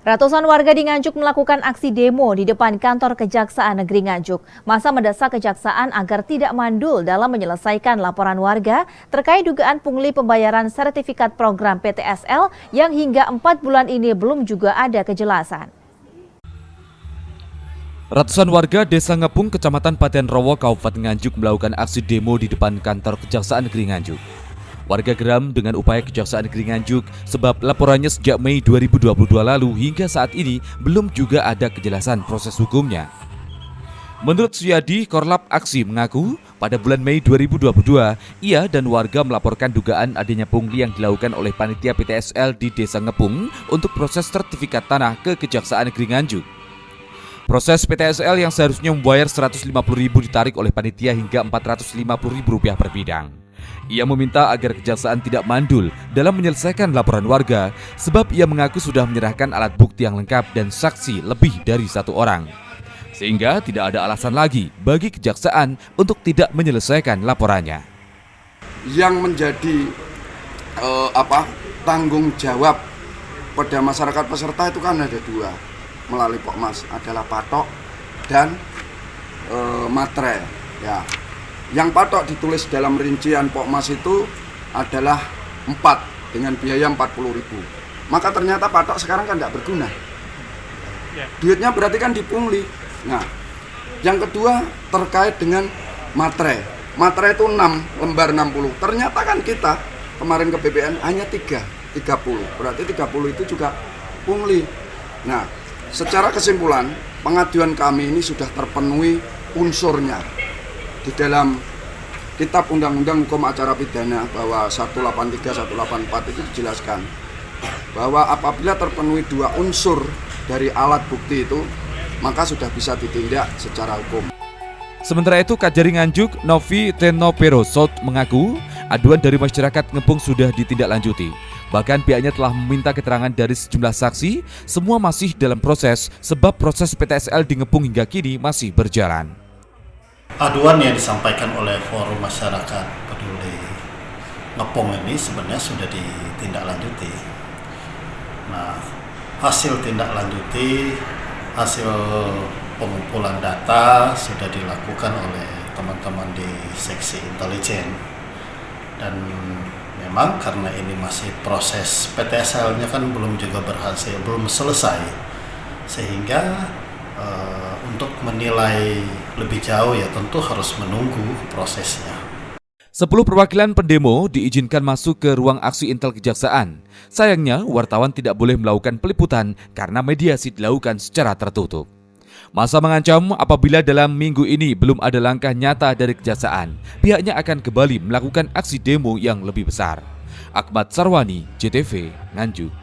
Ratusan warga di Nganjuk melakukan aksi demo di depan kantor Kejaksaan Negeri Nganjuk. Masa mendesak kejaksaan agar tidak mandul dalam menyelesaikan laporan warga terkait dugaan pungli pembayaran sertifikat program PTSL yang hingga 4 bulan ini belum juga ada kejelasan. Ratusan warga Desa Ngepung, Kecamatan Paten Rowo, Kabupaten Nganjuk melakukan aksi demo di depan kantor Kejaksaan Negeri Nganjuk. Warga geram dengan upaya Kejaksaan Negeri Nganjuk sebab laporannya sejak Mei 2022 lalu hingga saat ini belum juga ada kejelasan proses hukumnya. Menurut Suyadi, Korlap Aksi mengaku pada bulan Mei 2022 ia dan warga melaporkan dugaan adanya pungli yang dilakukan oleh panitia PTSL di Desa Ngepung untuk proses sertifikat tanah ke Kejaksaan Negeri Nganjuk. Proses PTSL yang seharusnya membayar Rp150.000 ditarik oleh panitia hingga Rp450.000 per bidang. Ia meminta agar kejaksaan tidak mandul dalam menyelesaikan laporan warga sebab ia mengaku sudah menyerahkan alat bukti yang lengkap dan saksi lebih dari 1 orang. Sehingga tidak ada alasan lagi bagi kejaksaan untuk tidak menyelesaikan laporannya. Yang menjadi tanggung jawab pada masyarakat peserta itu kan ada 2 melalui Pokmas, adalah patok dan matre. Ya. Yang patok ditulis dalam rincian Pokmas itu adalah 4 dengan biaya 40.000. Maka ternyata patok sekarang kan tidak berguna. Duitnya berarti kan dipungli. Nah, yang kedua terkait dengan matre. Matre itu 6 lembar 60. Ternyata kan kita kemarin ke BPN hanya 30. Berarti 30 itu juga pungli. Nah, secara kesimpulan pengaduan kami ini sudah terpenuhi unsurnya. Di dalam Kitab Undang-Undang Hukum Acara Pidana bahwa 183, 184 itu dijelaskan bahwa apabila terpenuhi 2 unsur dari alat bukti itu, maka sudah bisa ditindak secara hukum. Sementara itu, Kajari Nganjuk, Novi Tenoperosot mengaku aduan dari masyarakat Ngepung sudah ditindaklanjuti. Bahkan pihaknya telah meminta keterangan dari sejumlah saksi, semua masih dalam proses sebab proses PTSL di Ngepung hingga kini masih berjalan. Aduan yang disampaikan oleh Forum Masyarakat Peduli Ngepung ini sebenarnya sudah ditindaklanjuti. Nah, hasil tindaklanjuti, hasil pengumpulan data sudah dilakukan oleh teman-teman di seksi intelijen. Dan memang karena ini masih proses PTSL-nya kan belum juga berhasil, belum selesai, sehingga untuk menilai lebih jauh ya tentu harus menunggu prosesnya. 10 perwakilan pendemo diizinkan masuk ke ruang aksi Intel Kejaksaan. Sayangnya wartawan tidak boleh melakukan peliputan karena mediasi dilakukan secara tertutup. Masa mengancam apabila dalam minggu ini belum ada langkah nyata dari kejaksaan, pihaknya akan kembali melakukan aksi demo yang lebih besar. Ahmad Sarwani, JTV, Nganjuk.